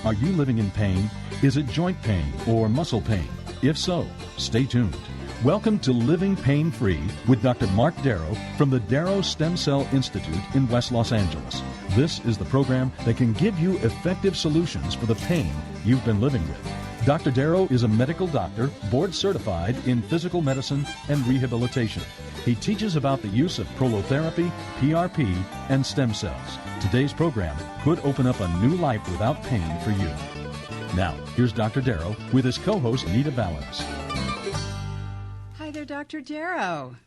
Are you living in pain? Is it joint pain or muscle pain? If so, stay tuned. Welcome to Living Pain Free with Dr. Marc Darrow from the Darrow Stem Cell Institute in West Los Angeles. This is the program that can give you effective solutions for the pain you've been living with. Dr. Darrow is a medical doctor, board certified in physical medicine and rehabilitation. He teaches about the use of prolotherapy, PRP, and stem cells. Today's program could open up a new life without pain for you. Now, here's Dr. Darrow with his co-host, Nita Valens. Hi there, Dr. Darrow.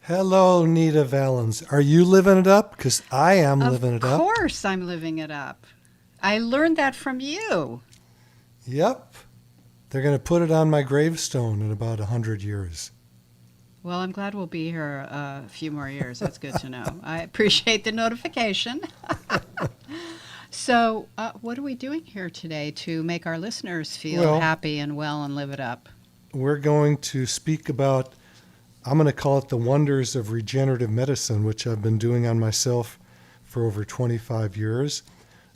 Hello, Nita Valens. Are you living it up? Because I am living it up. Of course I'm living it up. I learned that from you. Yep. They're going to put it on my gravestone in about 100 years. Well, I'm glad we'll be here a few more years. That's good to know. I appreciate the notification. So, what are we doing here today to make our listeners feel happy and well and live it up? We're going to speak about, I'm going to call it the wonders of regenerative medicine, which I've been doing on myself for over 25 years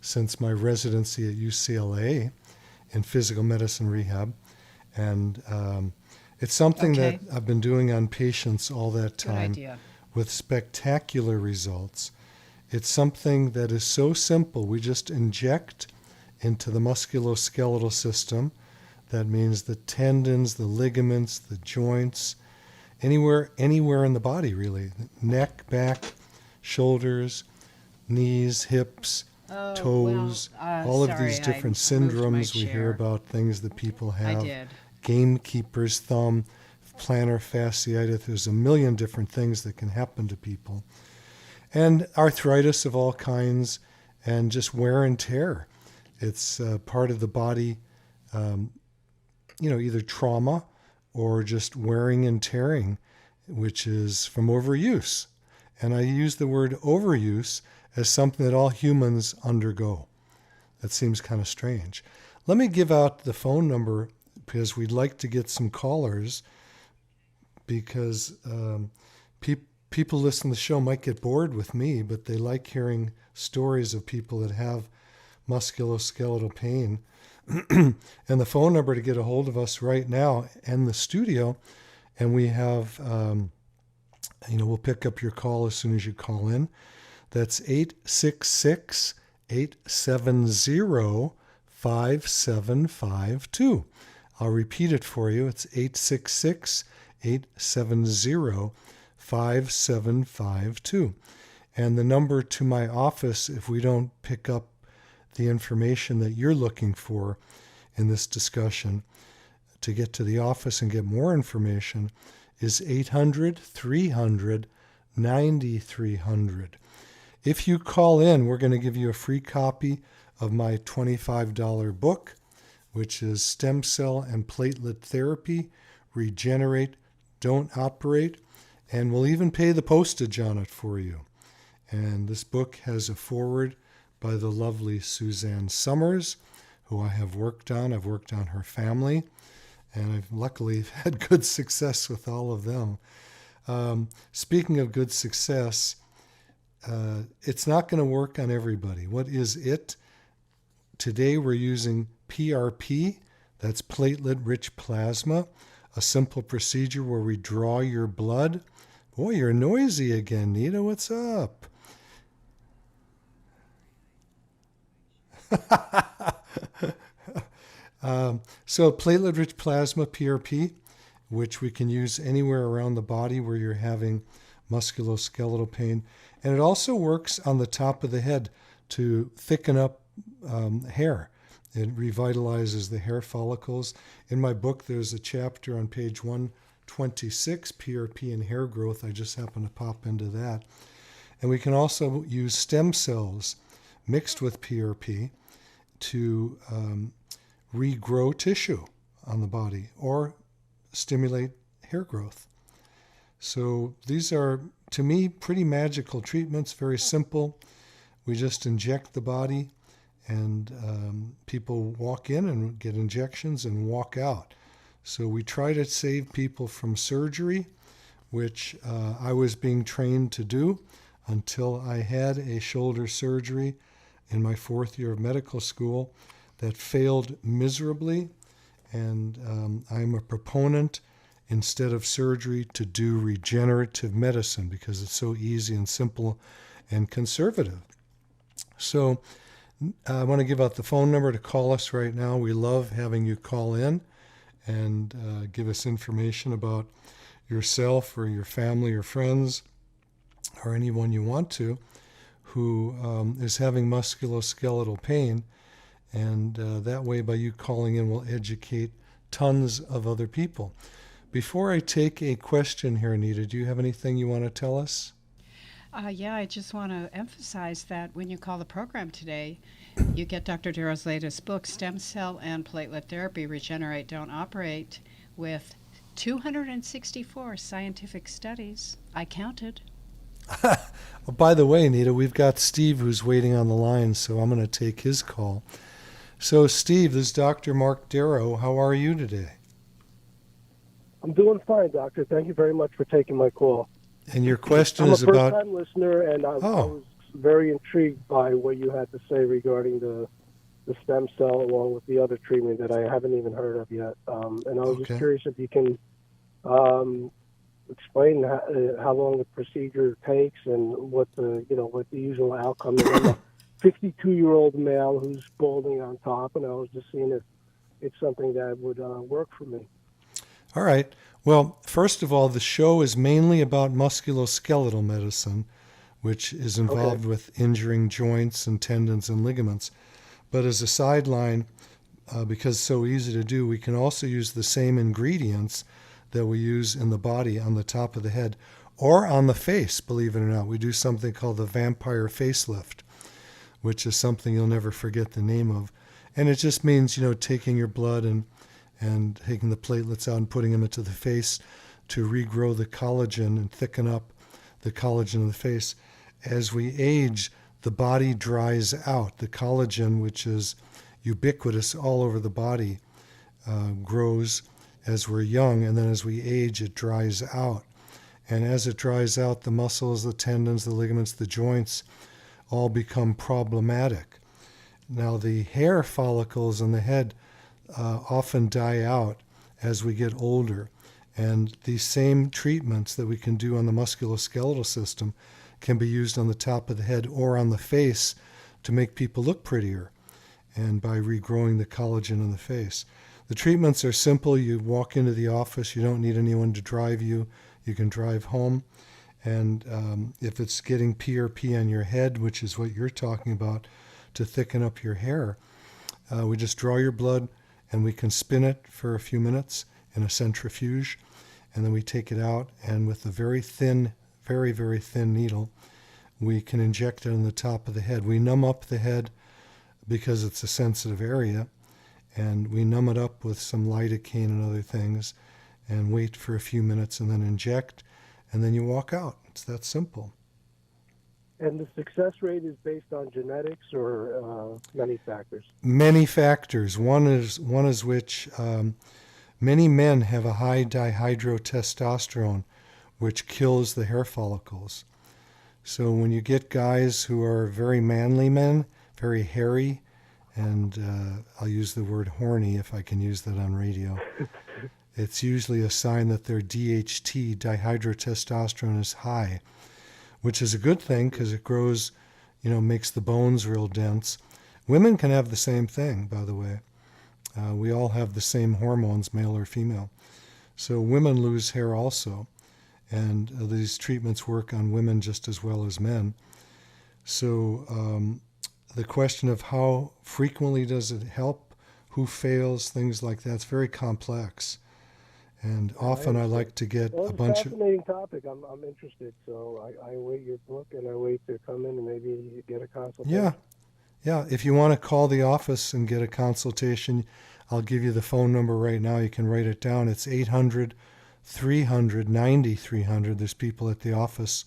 since my residency at UCLA in physical medicine rehab. And it's something that I've been doing on patients all that time with spectacular results. It's something that is so simple. We just inject into the musculoskeletal system. That means the tendons, the ligaments, the joints, anywhere in the body, really. Neck, back, shoulders, knees, hips, toes, all of these different syndromes we hear about, things that people have. I did. Gamekeeper's thumb, plantar fasciitis. There's a million different things that can happen to people. And arthritis of all kinds, and just wear and tear. It's part of the body, either trauma or just wearing and tearing, which is from overuse. And I use the word overuse as something that all humans undergo. That seems kind of strange. Let me give out the phone number because we'd like to get some callers, because people listening to the show might get bored with me, but they like hearing stories of people that have musculoskeletal pain. And the phone number to get a hold of us right now in the studio, and we have, we'll pick up your call as soon as you call in. That's 866-870-5752. I'll repeat it for you. It's 866-870-5752. And the number to my office, if we don't pick up the information that you're looking for in this discussion, to get to the office and get more information, is 800-300-9300. If you call in, we're going to give you a free copy of my $25 book, which is Stem Cell and Platelet Therapy, Regenerate, Don't Operate, and we'll even pay the postage on it for you. And this book has a foreword by the lovely Suzanne Summers, who I have worked on. I've worked on her family, and I've luckily had good success with all of them. Speaking of good success, it's not going to work on everybody. What is it? Today we're using PRP, that's platelet-rich plasma, a simple procedure where we draw your blood. Boy, you're noisy again, Nita. What's up? So platelet-rich plasma, PRP, which we can use anywhere around the body where you're having musculoskeletal pain. And it also works on the top of the head to thicken up hair. It revitalizes the hair follicles. In my book, there's a chapter on page 126, PRP and hair growth. I just happened to pop into that. And we can also use stem cells mixed with PRP to regrow tissue on the body or stimulate hair growth. So these are, to me, pretty magical treatments, very simple. We just inject the body, and people walk in and get injections and walk out. So we try to save people from surgery, which I was being trained to do until I had a shoulder surgery in my 4th year of medical school that failed miserably, and I'm a proponent, instead of surgery, to do regenerative medicine because it's so easy and simple and conservative. So I want to give out the phone number to call us right now. We love having you call in and give us information about yourself or your family or friends or anyone you want to who is having musculoskeletal pain. And that way, by you calling in, we'll educate tons of other people. Before I take a question here, Anita, do you have anything you want to tell us? Yeah, I just want to emphasize that when you call the program today, you get Dr. Darrow's latest book, Stem Cell and Platelet Therapy, Regenerate, Don't Operate, with 264 scientific studies. I counted. Well, by the way, Anita, we've got Steve who's waiting on the line, so I'm going to take his call. So, Steve, this is Dr. Marc Darrow. How are you today? I'm doing fine, Doctor. Thank you very much for taking my call. And your question is I'm a about... first-time listener, and I was very intrigued by what you had to say regarding the stem cell along with the other treatment that I haven't even heard of yet. And I was just curious if you can explain how long the procedure takes and what the usual outcome is. I'm a 52-year-old male who's balding on top, and I was just seeing if it's something that would work for me. All right. Well, first of all, the show is mainly about musculoskeletal medicine, which is involved with injuring joints and tendons and ligaments. But as a sideline, because it's so easy to do, we can also use the same ingredients that we use in the body on the top of the head or on the face, believe it or not. We do something called the vampire facelift, which is something you'll never forget the name of. And it just means, taking your blood and taking the platelets out and putting them into the face to regrow the collagen and thicken up the collagen in the face. As we age, the body dries out. The collagen, which is ubiquitous all over the body, grows as we're young, and then as we age, it dries out. And as it dries out, the muscles, the tendons, the ligaments, the joints all become problematic. Now, the hair follicles on the head often die out as we get older. And these same treatments that we can do on the musculoskeletal system can be used on the top of the head or on the face to make people look prettier, and by regrowing the collagen in the face. The treatments are simple. You walk into the office. You don't need anyone to drive you. You can drive home. And if it's getting PRP on your head, which is what you're talking about, to thicken up your hair, we just draw your blood, and we can spin it for a few minutes in a centrifuge, and then we take it out, and with a very thin, very, very thin needle, we can inject it on the top of the head. We numb up the head because it's a sensitive area, and we numb it up with some lidocaine and other things, and wait for a few minutes, and then inject, and then you walk out. It's that simple. And the success rate is based on genetics or many factors? Many factors. One is which many men have a high dihydrotestosterone, which kills the hair follicles. So when you get guys who are very manly men, very hairy, and I'll use the word horny if I can use that on radio, it's usually a sign that their DHT, dihydrotestosterone, is high, which is a good thing because it grows, makes the bones real dense. Women can have the same thing, by the way. We all have the same hormones, male or female. So women lose hair also, and these treatments work on women just as well as men. So the question of how frequently does it help, who fails, things like that, it's very complex. And often I like to get a bunch of... It's a fascinating topic. I'm interested. So I await your book, and I wait to come in and maybe get a consultation. Yeah. If you want to call the office and get a consultation, I'll give you the phone number right now. You can write it down. It's 800-300-9300. There's people at the office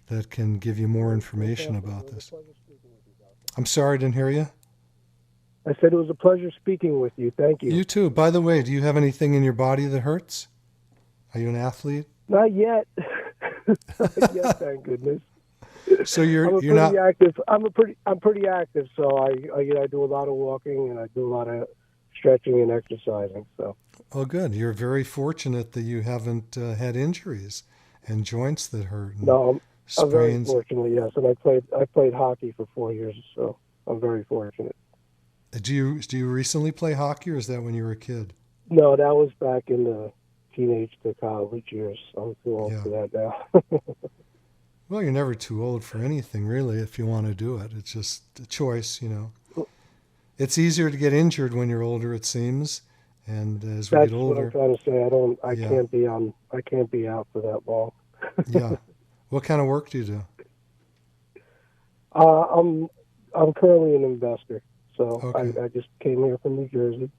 that can give you more information about this. I'm sorry, I didn't hear you. I said it was a pleasure speaking with you. Thank you. You too. By the way, do you have anything in your body that hurts? Are you an athlete? Not yet. Not yet, thank goodness. So you're I'm not. pretty active. I'm pretty active. So I do a lot of walking and I do a lot of stretching and exercising. So. Oh, good. You're very fortunate that you haven't had injuries and joints that hurt and No, I'm very sprains. fortunate, yes. And I played hockey for 4 years, so I'm very fortunate. Do you recently play hockey, or is that when you were a kid? No, that was back in the teenage to college years. I'm too old Yeah. for that now. Well, you're never too old for anything, really, if you want to do it. It's just a choice. It's easier to get injured when you're older, it seems. And as we That's get what I'm older, trying to say. I yeah, can't be out for that long. yeah. What kind of work do you do? Uh, I'm I'm currently an investor, so Okay. I just came here from New Jersey,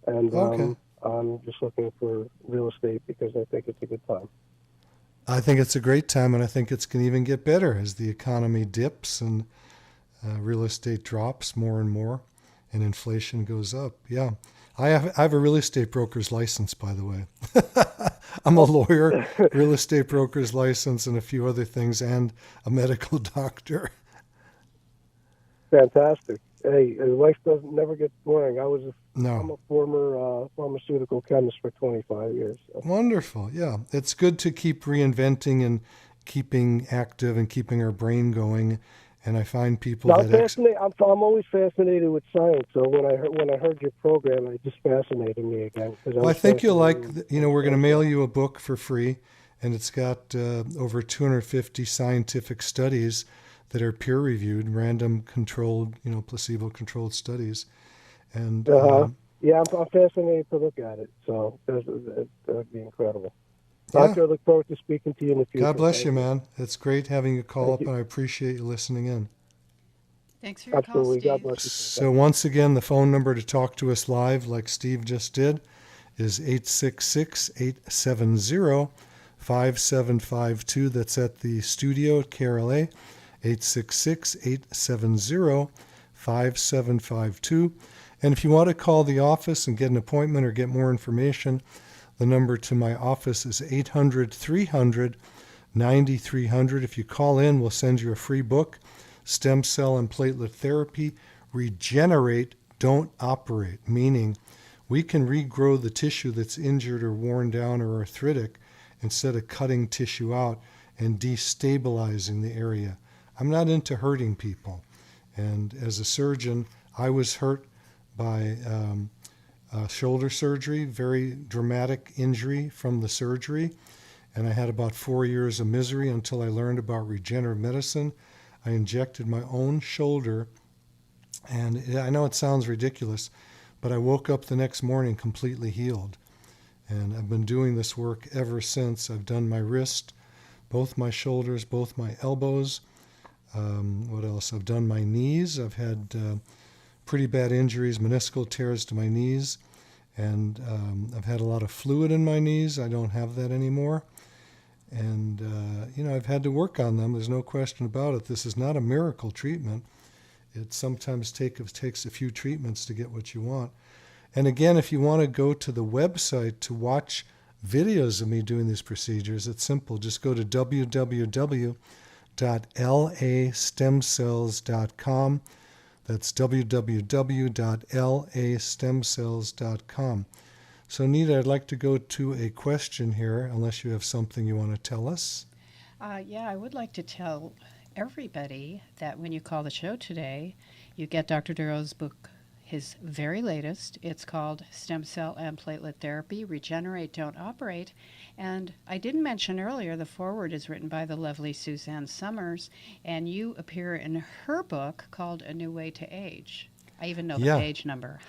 and Okay. I'm just looking for real estate because I think it's a good time. I think it's a great time, and I think it's going to even get better as the economy dips and real estate drops more and more, and inflation goes up. Yeah, I have a real estate broker's license, by the way. I'm a lawyer, real estate broker's license, and a few other things, and a medical doctor. Fantastic. Hey, life doesn't never get boring. I'm No, a former pharmaceutical chemist for 25 years. So. wonderful. Yeah, it's good to keep reinventing and keeping active and keeping our brain going. And I find people No, I'm that fascinated. I'm always fascinated with science. So when I heard your program, it just fascinated me again because I well, I was think you'll like, fascinated we're going to with mail you a book for free, and it's got over 250 scientific studies that are peer reviewed, random controlled, placebo controlled studies. And Yeah, I'm fascinated to look at it. So that would be incredible. yeah, Doctor, I look forward to speaking to you in the future. God bless Thank you, you. man. It's great having you call Thank up, you. and I appreciate you listening in. Thanks for your call, Absolutely. God Steve. bless you. So, once again, the phone number to talk to us live, like Steve just did, is 866-870-5752. That's at the studio at KRLA, 866-870-5752. And if you want to call the office and get an appointment or get more information, the number to my office is 800-300-9300. If you call in, we'll send you a free book, Stem Cell and Platelet Therapy, Regenerate, Don't Operate, meaning we can regrow the tissue that's injured or worn down or arthritic instead of cutting tissue out and destabilizing the area. I'm not into hurting people. And as a surgeon, I was hurt by shoulder surgery, very dramatic injury from the surgery. And I had about 4 years of misery until I learned about regenerative medicine. I injected my own shoulder, and I know it sounds ridiculous, but I woke up the next morning completely healed. And I've been doing this work ever since. I've done my wrist, both my shoulders, both my elbows. What else? I've done my knees. I've had pretty bad injuries, meniscal tears to my knees, and I've had a lot of fluid in my knees. I don't have that anymore. And, I've had to work on them. There's no question about it. This is not a miracle treatment. It sometimes takes a few treatments to get what you want. And again, if you want to go to the website to watch videos of me doing these procedures, it's simple. Just go to www.lastemcells.com. That's www.lastemcells.com. So, Nita, I'd like to go to a question here, unless you have something you want to tell us. Yeah, I would like to tell everybody that when you call the show today, you get Dr. Darrow's book, his very latest. It's called Stem Cell and Platelet Therapy, Regenerate, Don't Operate. And I didn't mention earlier, the foreword is written by the lovely Suzanne Summers, and you appear in her book called A New Way to Age. I even know the Yeah. page number.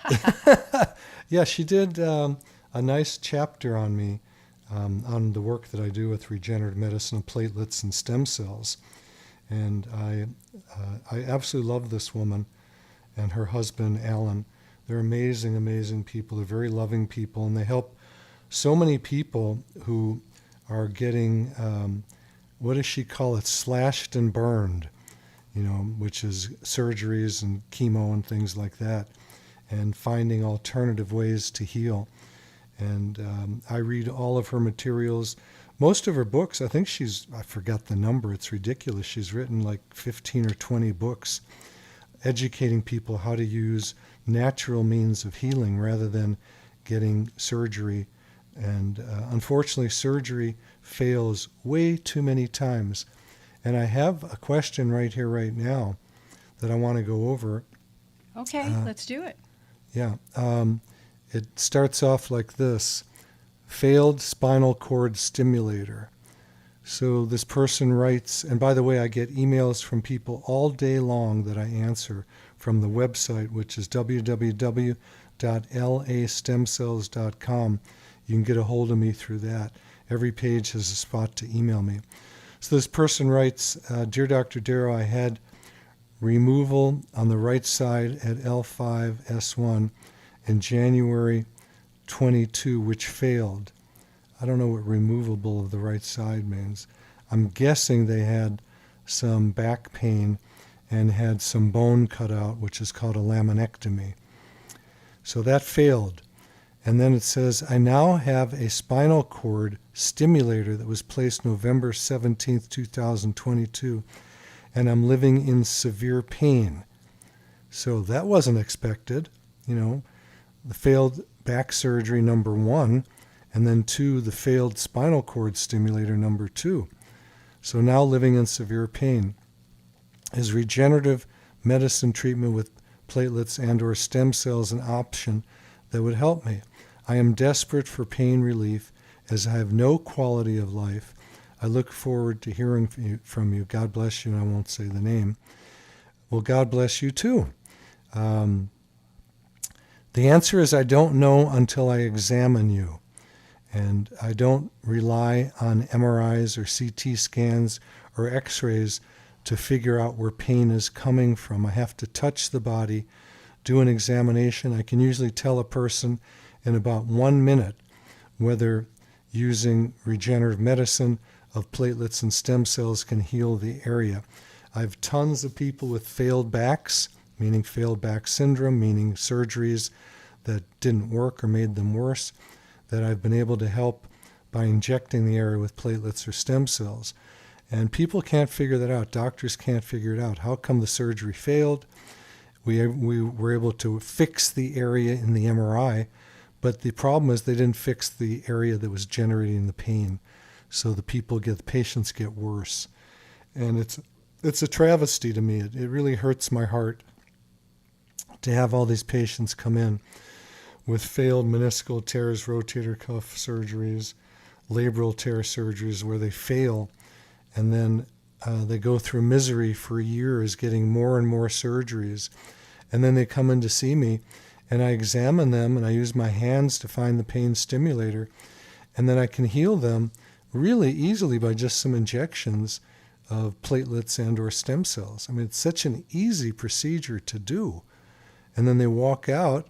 Yeah, she did a nice chapter on me, on the work that I do with regenerative medicine, platelets, and stem cells. And I absolutely love this woman and her husband, Alan. They're amazing, amazing people. They're very loving people, and they help so many people who are getting, what does she call it, slashed and burned, which is surgeries and chemo and things like that, and finding alternative ways to heal. And I read all of her materials. most of her books, I think I forgot the number, it's ridiculous. She's written like 15 or 20 books educating people how to use natural means of healing rather than getting surgery. And unfortunately, surgery fails way too many times. And I have a question right here, right now, that I want to go over. Okay, let's do it. Yeah. It starts off like this: failed spinal cord stimulator. So this person writes, and by the way, I get emails from people all day long that I answer from the website, which is www.lastemcells.com. You can get a hold of me through that. Every page has a spot to email me. So this person writes, Dear Dr. Darrow, I had removal on the right side at L5-S1 in January 22, which failed. I don't know what removable of the right side means. I'm guessing they had some back pain and had some bone cut out, which is called a laminectomy. So that failed. And then it says, I now have a spinal cord stimulator that was placed November 17th, 2022, and I'm living in severe pain. So that wasn't expected. The failed back surgery, number 1, and then 2, the failed spinal cord stimulator, number 2. So now living in severe pain. Is regenerative medicine treatment with platelets and or stem cells an option that would help me? I am desperate for pain relief as I have no quality of life. I look forward to hearing from you. God bless you, and I won't say the name. Well, God bless you too. The answer is I don't know until I examine you. And I don't rely on MRIs or CT scans or X-rays to figure out where pain is coming from. I have to touch the body, do an examination. I can usually tell a person in about 1 minute whether using regenerative medicine of platelets and stem cells can heal the area. I have tons of people with failed backs, meaning failed back syndrome, meaning surgeries that didn't work or made them worse, that I've been able to help by injecting the area with platelets or stem cells. And people can't figure that out. Doctors can't figure it out. How come the surgery failed? We were able to fix the area in the MRI, but the problem is they didn't fix the area that was generating the pain. So the patients get worse. And it's a travesty to me. It really hurts my heart to have all these patients come in with failed meniscal tears, rotator cuff surgeries, labral tear surgeries where they fail, and then they go through misery for years getting more and more surgeries. And then they come in to see me, and I examine them, and I use my hands to find the pain stimulator, and then I can heal them really easily by just some injections of platelets and or stem cells. I mean, it's such an easy procedure to do. And then they walk out,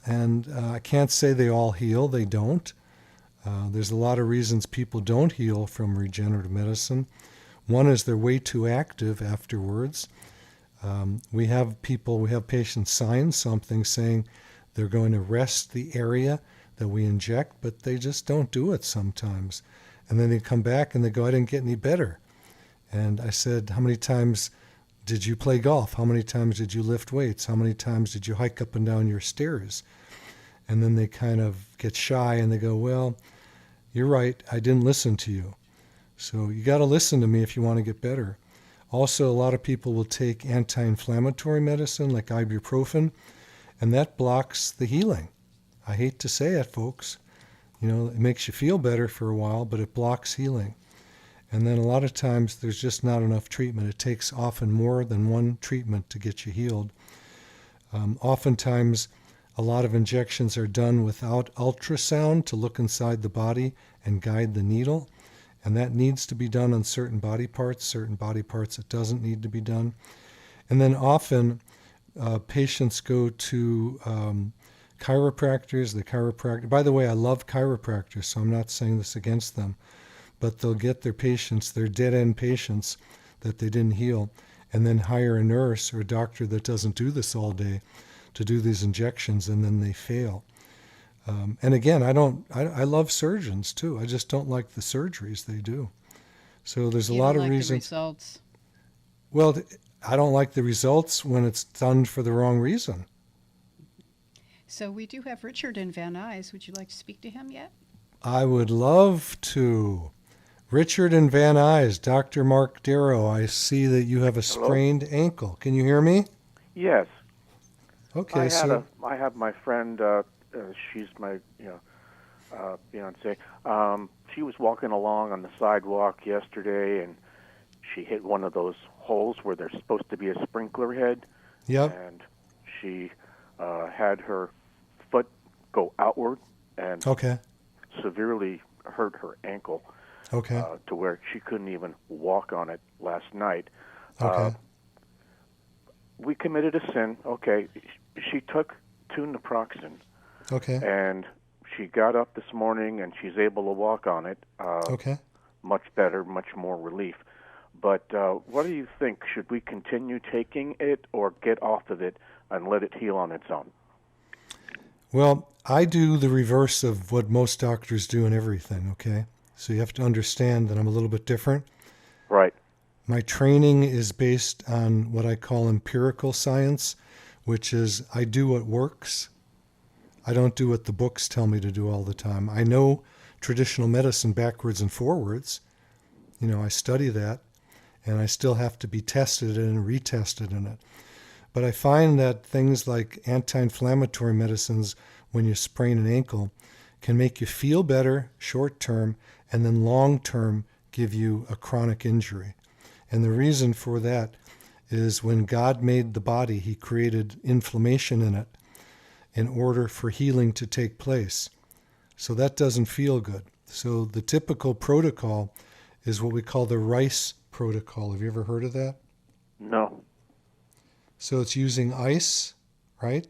and I can't say they all heal. They don't. There's a lot of reasons people don't heal from regenerative medicine. One is they're way too active afterwards. We have patients sign something saying they're going to rest the area that we inject, but they just don't do it sometimes. And then they come back and they go, I didn't get any better. And I said, how many times did you play golf? How many times did you lift weights? How many times did you hike up and down your stairs? And then they kind of get shy and they go, well, you're right, I didn't listen to you. So you got to listen to me if you want to get better. Also, a lot of people will take anti-inflammatory medicine like ibuprofen, and that blocks the healing. I hate to say it, folks. It makes you feel better for a while, but it blocks healing. And then a lot of times there's just not enough treatment. It takes often more than one treatment to get you healed. Oftentimes, a lot of injections are done without ultrasound to look inside the body and guide the needle. And that needs to be done on certain body parts it doesn't need to be done. And then often patients go to chiropractors. By the way, I love chiropractors, so I'm not saying this against them. But they'll get their dead-end patients that they didn't heal, and then hire a nurse or a doctor that doesn't do this all day to do these injections, and then they fail. And again, I love surgeons too. I just don't like the surgeries they do. So there's a You lot don't of like the reasons. results. Well, I don't like the results when it's done for the wrong reason. So we do have Richard in Van Nuys. Would you like to speak to him yet? I would love to. Richard and Van Nuys, Dr. Marc Darrow, I see that you have a Hello? sprained ankle. Can you hear me? Yes, Okay, so I have my friend. She's my fiance. She was walking along on the sidewalk yesterday, and she hit one of those holes where there's supposed to be a sprinkler head, yep, and she had her foot go outward and okay, severely hurt her ankle okay, to where she couldn't even walk on it last night. okay, We committed a sin. Okay, she took 2 naproxen, okay, and she got up this morning and she's able to walk on it. okay. Much better, much more relief. But what do you think? Should we continue taking it or get off of it and let it heal on its own? Well, I do the reverse of what most doctors do in everything, okay? So you have to understand that I'm a little bit different. Right. My training is based on what I call empirical science, which is I do what works. I don't do what the books tell me to do all the time. I know traditional medicine backwards and forwards. You know, I study that, and I still have to be tested and retested in it. But I find that things like anti-inflammatory medicines, when you sprain an ankle, can make you feel better short term, and then long term give you a chronic injury. And the reason for that is when God made the body, he created inflammation in it in order for healing to take place. So that doesn't feel good. So the typical protocol is what we call the Rice protocol. Have you ever heard of that? No. So it's using ice, right?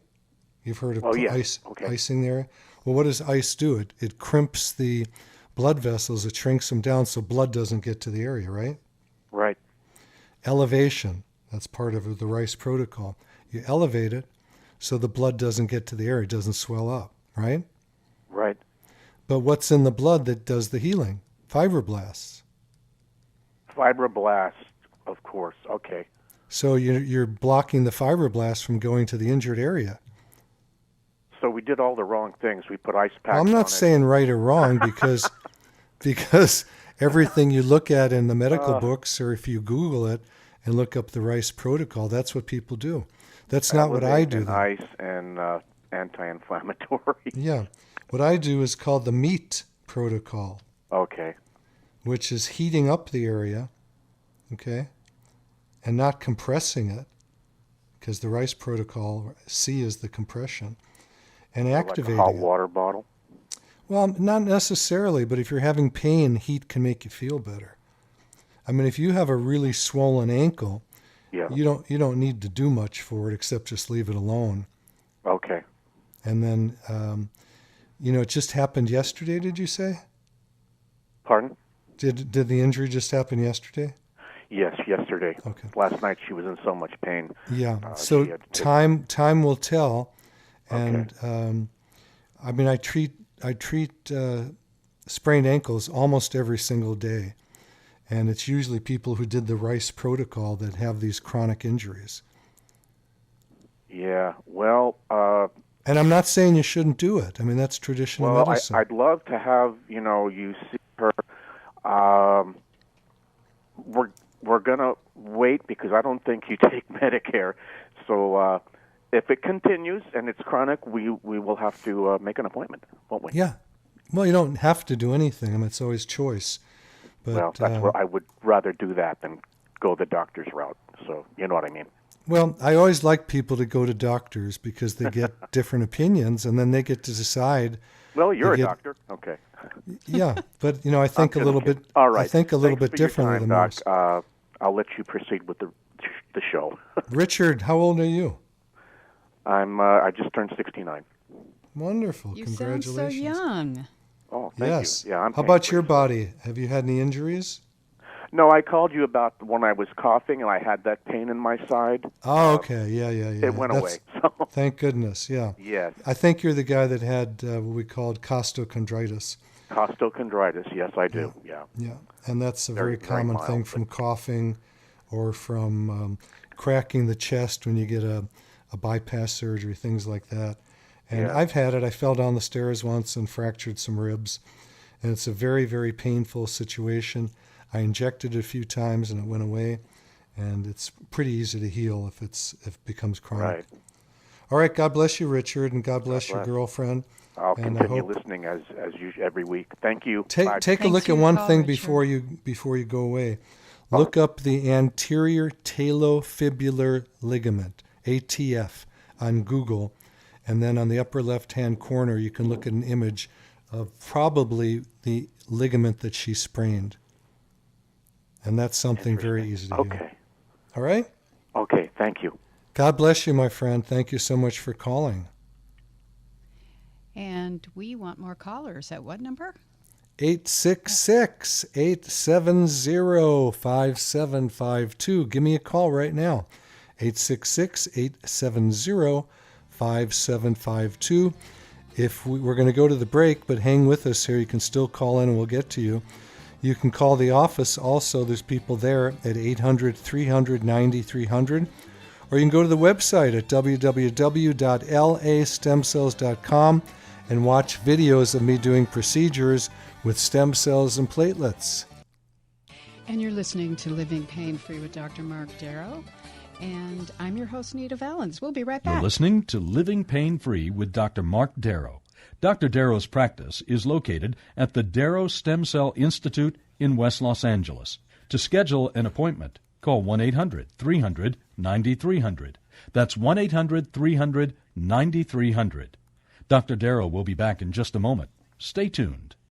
You've heard of Yeah. ice, Okay. icing there. Well, what does ice do? It crimps the blood vessels. It shrinks them down so blood doesn't get to the area, right? Right. Elevation, that's part of the Rice protocol. You elevate it so the blood doesn't get to the area, it doesn't swell up, right? Right. But what's in the blood that does the healing? Fibroblasts. Fibroblast, of course. Okay. So you're blocking the fibroblasts from going to the injured area. So we did all the wrong things. We put ice packs Well, I'm on not it. saying right or wrong because everything you look at in the medical books, or if you Google it and look up the Rice protocol, that's what people do. That's not what I do, And though. ice and anti-inflammatory. Yeah. What I do is called the MEAT protocol, Okay. which is heating up the area, okay, and not compressing it, because the Rice protocol, C is the compression, and activating Like a hot it. water bottle. Well, not necessarily, but if you're having pain, heat can make you feel better. I mean, if you have a really swollen ankle, Yeah. you don't need to do much for it except just leave it alone. Okay. And then, it just happened yesterday, did you say? Pardon? Did the injury just happen yesterday? Yes, yesterday. Okay. Last night she was in so much pain. Yeah. She So had to take- time will tell, and Okay. I mean I treat sprained ankles almost every single day, and it's usually people who did the Rice protocol that have these chronic injuries. Yeah. Well, And I'm not saying you shouldn't do it. I mean that's traditional medicine. I'd love to have you see her. We're gonna wait because I don't think you take Medicare. So if it continues and it's chronic, we will have to make an appointment, won't we? Yeah. Well, you don't have to do anything. I mean it's always choice. But Well, that's where I would rather do that than go the doctor's route. So you know what I mean. Well, I always like people to go to doctors because they get different opinions, and then they get to decide. Well, you're a get- doctor. Okay. Yeah, but I think a I'm little kidding. bit. All right. I think a little Thanks bit for your differently time, than Doc. most. I'll let you proceed with the show. Richard, how old are you? I just turned 69. Wonderful. You sound Congratulations. so young. Oh, thank Yes. you. Yeah, I'm How paying about for your it. body? Have you had any injuries? No, I called you about when I was coughing and I had that pain in my side. Oh, okay. Yeah. It went away. So. Thank goodness. Yeah. Yes. I think you're the guy that had what we called costochondritis. Costochondritis, yes, I do. Yeah. Yeah. And that's a very Very common mild, thing from coughing or from cracking the chest when you get a bypass surgery, things like that. And Yeah. I've had it. I fell down the stairs once and fractured some ribs. And it's a very, very painful situation. I injected it a few times and it went away. And it's pretty easy to heal if it becomes chronic. Right. All right. God bless you, Richard, and God bless your bless. girlfriend. I'll And continue listening as usual every week. Thank you. Bye. Take a Thanks look for at your one call, thing Richard. before you go away. Look up the anterior talofibular ligament, ATF, on Google, and then on the upper left-hand corner you can look at an image of probably the ligament that she sprained. And that's something very easy to do. Okay. All right? Okay, thank you. God bless you, my friend. Thank you so much for calling. And we want more callers. At what number? 866-870-5752. Give me a call right now. 866-870-5752. We're going to go to the break, but hang with us here. You can still call in and we'll get to you. You can call the office also. There's people there at 800-300-9300. Or you can go to the website at www.lastemcells.com and watch videos of me doing procedures with stem cells and platelets. And you're listening to Living Pain Free with Dr. Marc Darrow. And I'm your host, Nita Valens. We'll be right back. You're listening to Living Pain Free with Dr. Marc Darrow. Dr. Darrow's practice is located at the Darrow Stem Cell Institute in West Los Angeles. To schedule an appointment, call 1-800-300-9300. That's 1-800-300-9300. Dr. Darrow will be back in just a moment. Stay tuned.